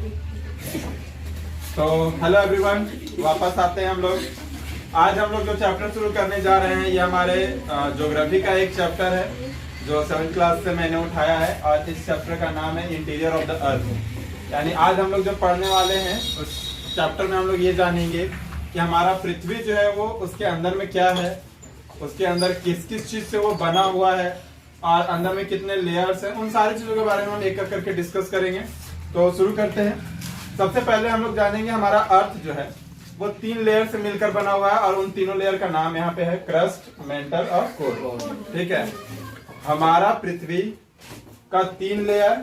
तो hello everyone, वापस आते हैं हम लोग। आज हम लोग जो चैप्टर शुरू करने जा रहे हैं ये हमारे ज्योग्राफी का एक चैप्टर है जो 7th क्लास से मैंने उठाया है, और इस चैप्टर का नाम है इंटीरियर ऑफ द अर्थ। यानी आज हम लोग जो पढ़ने वाले हैं उस चैप्टर में हम लोग ये जानेंगे कि हमारा पृथ्वी जो है वो उसके अंदर में क्या है, उसके अंदर किस किस चीज से वो बना हुआ है और अंदर में कितने लेयर्स हैं, उन सारी चीजों के बारे में हम एक एक करके डिस्कस करेंगे। तो शुरू करते हैं। सबसे पहले हम लोग जानेंगे हमारा अर्थ जो है वो 3 लेयर से मिलकर बना हुआ है, और उन तीनों लेयर का नाम यहाँ पे है क्रस्ट, मेंटल और कोर। ठीक है, हमारा पृथ्वी का 3 लेयर,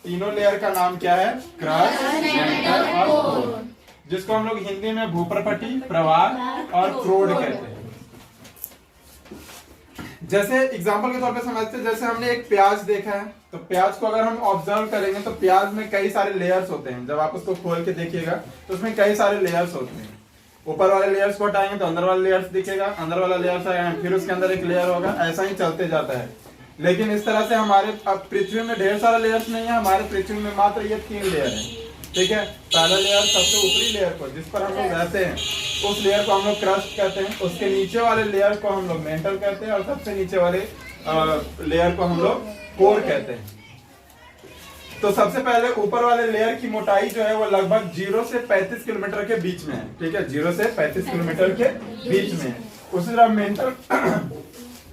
तीनों लेयर का नाम क्या है? क्रस्ट, मेंटल और कोर, जिसको हम लोग हिंदी में भूप्रपटी, प्रवाह और क्रोड कहते हैं। जैसे एग्जांपल के तौर पे समझते हैं, जैसे हमने एक प्याज देखा है, तो प्याज को अगर हम ऑब्जर्व करेंगे तो प्याज में कई सारे लेयर्स होते हैं। जब आप उसको खोल के देखिएगा तो उसमें कई सारे लेयर्स होते हैं। ऊपर वाले लेयर्स को हटाएंगे तो अंदर वाला लेयर्स दिखेगा, अंदर वाला लेयर्स आएगा, फिर उसके अंदर एक लेयर होगा, ऐसा ही चलते जाता है। लेकिन इस तरह से हमारे अब पृथ्वी में ढेर सारा लेयर्स नहीं है, हमारे पृथ्वी में मात्र ये 3 लेयर है। ठीक है, पहला लेयर सबसे ऊपरी लेयर को जिस पर हम लोग रहते हैं उस लेयर को हम लोग क्रस्ट कहते हैं, उसके नीचे वाले लेयर को हम लोग मेंटल कहते हैं, और सबसे नीचे वाले लेयर को हम लोग कोर कहते हैं। तो सबसे पहले ऊपर वाले लेयर की मोटाई जो है वो लगभग 0 से 35 किलोमीटर के बीच में है। ठीक है, 0 से 35 किलोमीटर के बीच में है। उसी तरह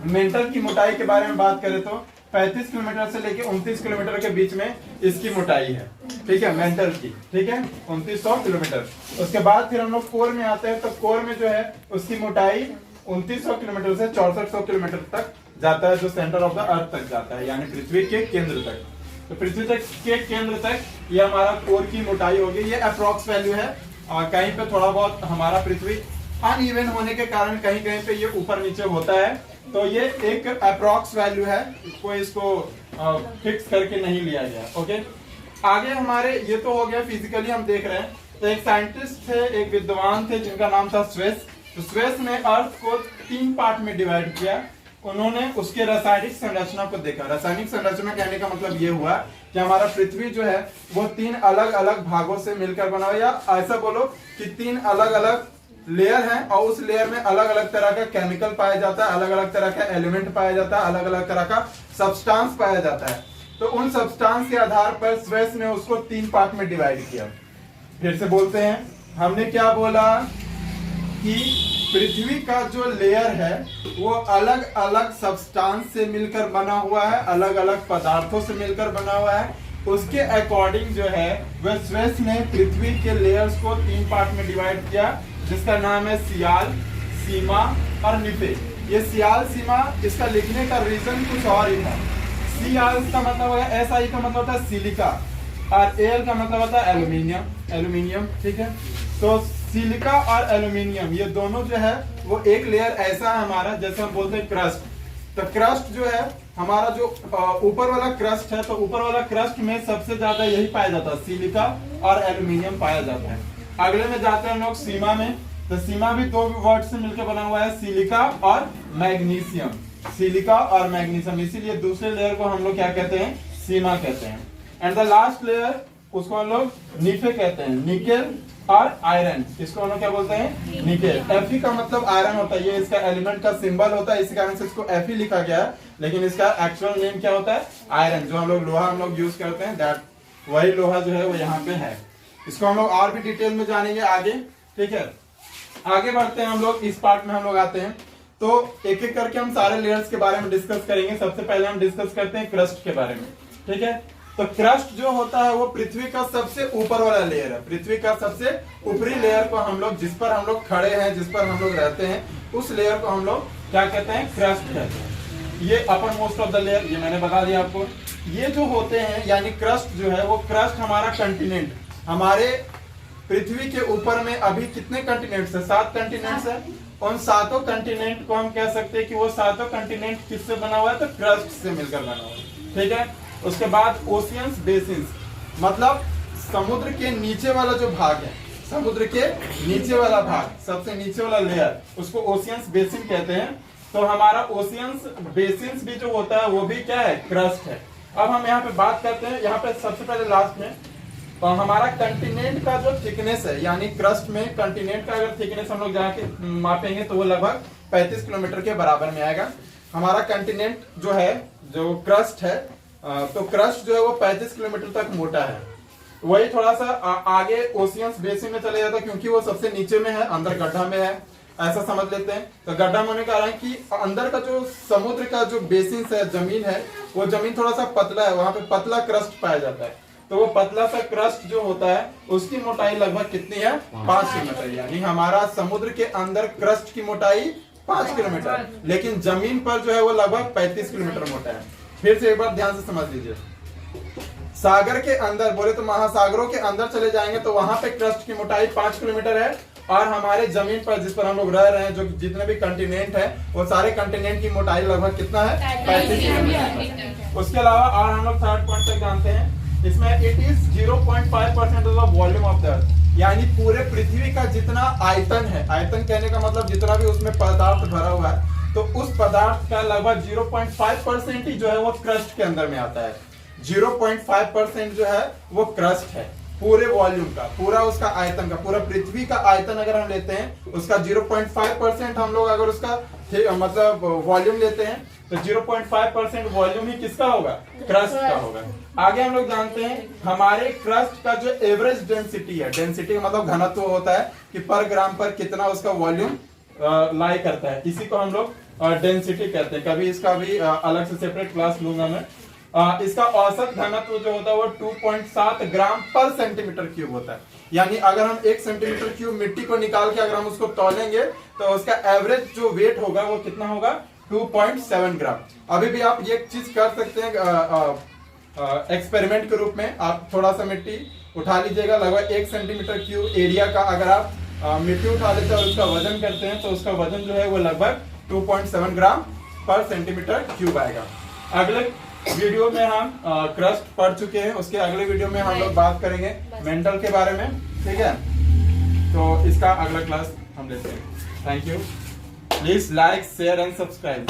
मेंटल की मोटाई के बारे में बात करें तो 35 किलोमीटर से लेके 29 किलोमीटर के बीच में इसकी मोटाई है। ठीक है, मेंटल की, ठीक है, 2900 किलोमीटर। उसके बाद फिर हम लोग कोर में आते हैं, तो कोर में जो है उसकी मोटाई 2900 किलोमीटर से 6400 किलोमीटर तक जाता है, जो सेंटर ऑफ द अर्थ तक जाता है, यानी पृथ्वी के केंद्र तक। तो पृथ्वी तक के केंद्र तक ये हमारा कोर की मोटाई होगी। ये अप्रोक्स वैल्यू है, और कहीं पे थोड़ा बहुत हमारा पृथ्वी अनइवन होने के कारण कहीं कहीं पे ये ऊपर नीचे होता है, तो ये एक अप्रोक्स वैल्यू है, कोई इसको फिक्स करके नहीं लिया गया। ओके, आगे हमारे ये तो हो गया फिजिकली हम देख रहे हैं। तो एक साइंटिस्ट थे, एक विद्वान थे जिनका नाम था स्वेस। तो स्वेस ने अर्थ को 3 पार्ट में डिवाइड किया। उन्होंने उसके रासायनिक संरचना को देखा। रासायनिक संरचना कहने का मतलब ये हुआ कि हमारा पृथ्वी जो है वो 3 अलग अलग भागों से मिलकर बना हुआ, या ऐसा बोलो कि 3 अलग अलग लेयर हैं, और उस लेयर में अलग अलग तरह का केमिकल पाया जाता है, अलग अलग तरह का एलिमेंट पाया जाता है, अलग अलग तरह का सब्सटेंस पाया जाता है। तो उन सब्सटेंस के आधार पर स्वेस ने उसको 3 पार्ट में डिवाइड किया। फिर से बोलते हैं, हमने क्या बोला कि पृथ्वी का जो लेयर है वो अलग अलग सब्सटेंस से मिलकर बना हुआ है, अलग अलग पदार्थों से मिलकर बना हुआ है। उसके अकॉर्डिंग जो है वह स्वेस ने पृथ्वी के लेयर्स को 3 पार्ट में डिवाइड किया, जिसका नाम है सियाल, सीमा और निफे। ये सियाल, सीमा, इसका लिखने का रीजन कुछ और ही था। सियाल का मतलब होगा, SI का मतलब होता है सिलिका, और एल का मतलब होता है एल्यूमिनियम। ठीक है, तो सिलिका और एल्यूमिनियम ये दोनों जो है वो एक लेयर ऐसा है हमारा, जैसे हम बोलते हैं क्रस्ट। तो क्रस्ट जो है हमारा जो ऊपर वाला क्रस्ट है, तो ऊपर वाला क्रस्ट में सबसे ज्यादा यही पाया जाता है, सिलिका और एल्यूमिनियम पाया जाता है। अगले में जाते हैं लोग सीमा में। तो सीमा भी 2 वर्ड से मिलकर बना हुआ है, सिलिका और मैग्नीशियम। सिलिका और मैग्नीशियम, इसीलिए दूसरे लेयर को हम लोग क्या कहते हैं? सीमा कहते हैं। एंड द लास्ट लेयर उसको हम लोग निफे कहते हैं, निकेल और आयरन। इसको हम लोग क्या बोलते हैं? निकेल। Fe का मतलब आयरन होता है, ये इसका एलिमेंट का सिंबल होता है, इसी कारण से इसको Fe लिखा गया है, लेकिन इसका एक्चुअल नेम क्या होता है? आयरन। जो हम लोग लोहा हम लोग यूज करते हैं, दैट वही लोहा जो है वो यहाँ पे है। इसको हम लोग और भी डिटेल में जानेंगे आगे। ठीक है, आगे बढ़ते हैं हम लोग, इस पार्ट में हम लोग आते हैं। तो एक एक करके हम सारे लेयर्स के बारे में डिस्कस करेंगे। सबसे पहले हम डिस्कस करते हैं क्रस्ट के बारे में। ठीक है, तो क्रस्ट जो होता है वो पृथ्वी का सबसे ऊपर वाला लेयर है। पृथ्वी का सबसे ऊपरी लेयर को हम लोग, जिस पर हम लोग खड़े हैं, जिस पर हम लोग रहते हैं, उस लेयर को हम लोग क्या कहते हैं? क्रस्ट कहते हैं। ये upper most of the layer, ये मैंने बता दिया आपको। ये जो होते हैं यानी क्रस्ट जो है वो क्रस्ट हमारा कंटिनेंट, हमारे पृथ्वी के ऊपर में अभी कितने कंटिनेंट्स है? 7 कंटिनेंट्स है। उन 7 कंटिनेंट को हम कह सकते हैं कि वो 7 कंटिनेंट किससे बना हुआ है? तो क्रस्ट से मिलकर बना हुआ है। ठीक है, उसके बाद ओशियंस, बेसिन्स, मतलब समुद्र के नीचे वाला जो भाग है, समुद्र के नीचे वाला भाग, सबसे नीचे वाला लेयर, उसको ओशियंस बेसिन कहते हैं। तो हमारा ओशियंस बेसिन्स भी जो होता है वो भी क्या है? क्रस्ट है। अब हम यहाँ पे बात करते हैं, यहाँ पे सबसे पहले लास्ट में हमारा कंटिनेंट का जो थिकनेस है, यानी क्रस्ट में कंटिनेंट का अगर थिकनेस हम लोग जाके मापेंगे तो वो लगभग 35 किलोमीटर के बराबर में आएगा। हमारा कंटिनेंट जो है, जो क्रस्ट है, तो क्रस्ट जो है वो 35 किलोमीटर तक मोटा है। वही थोड़ा सा आगे ओशियंस बेसिन में चले जाता है, क्योंकि वो सबसे नीचे में है, अंदर गड्ढा में है, ऐसा समझ लेते हैं। तो गड्ढा में होने का कारण कि अंदर का जो समुद्र का जो बेसिन है, जमीन है, वो जमीन थोड़ा सा पतला है, वहां पे पतला क्रस्ट पाया जाता है। तो वो पतला सा क्रस्ट जो होता है उसकी मोटाई लगभग कितनी है? 5 किलोमीटर। यानी हमारा समुद्र के अंदर क्रस्ट की मोटाई 5 किलोमीटर, लेकिन जमीन पर जो है वो लगभग 35 किलोमीटर मोटा है। फिर से एक बार ध्यान से समझ लीजिए, सागर के अंदर बोले तो महासागरों के अंदर चले जाएंगे तो वहां पे क्रस्ट की मोटाई 5 किलोमीटर है, और हमारे जमीन पर जिस पर हम लोग रह रहे हैं, जो जितने भी कंटिनेंट है, वो सारे कंटिनेंट की मोटाई लगभग कितना है? 35 किलोमीटर। उसके अलावा और हम लोग थर्ड पॉइंट तक जानते हैं, इसमें it is 0.5% of the volume of the earth, यानी पूरे पृथ्वी का जितना आयतन है, आयतन कहने का मतलब जितना भी उसमें पदार्थ भरा हुआ है, तो उस पदार्थ का लगभग 0.5% ही जो है वो क्रस्ट के अंदर में आता है। 0.5% जो है वो क्रस्ट है पूरे वॉल्यूम का, पूरा उसका आयतन का, पूरा पृथ्वी का आयतन अगर हम लेते हैं उसका 0.5% हम लोग अगर उसका मतलब वॉल्यूम लेते हैं, तो 0.5% वॉल्यूम ही किसका होगा? क्रस्ट का होगा। आगे हम लोग जानते हैं हमारे क्रस्ट का जो एवरेज डेंसिटी है, डेंसिटी का मतलब घनत्व होता है कि पर ग्राम पर कितना उसका वॉल्यूम लाई करता है, इसी को हम लोग डेंसिटी कहते हैं। कभी इसका भी अलग से सेपरेट क्लास लूंगा मैं। इसका औसत घनत्व जो होता है वो 2.7 ग्राम पर सेंटीमीटर क्यूब होता है। यानी अगर हम 1 सेंटीमीटर क्यूब मिट्टी को निकाल के अगर हम उसको तौलेंगे तो उसका एवरेज जो वेट होगा वो कितना होगा? 2.7 ग्राम। अभी भी आप ये चीज कर सकते हैं एक्सपेरिमेंट के रूप में। आप थोड़ा सा मिट्टी उठा लीजिएगा, लगभग 1 सेंटीमीटर क्यूब एरिया का अगर आप मिट्टी उठा लेते हैं और उसका वजन करते हैं तो उसका वजन जो है वो लगभग 2.7 ग्राम पर सेंटीमीटर क्यूब आएगा। अगले वीडियो में हम क्रस्ट पढ़ चुके हैं, उसके अगले वीडियो में हम लोग बात करेंगे मेंटल के बारे में, ठीक है? तो इसका अगला क्लास हम लेते हैं। Thank you. Please like, share and subscribe.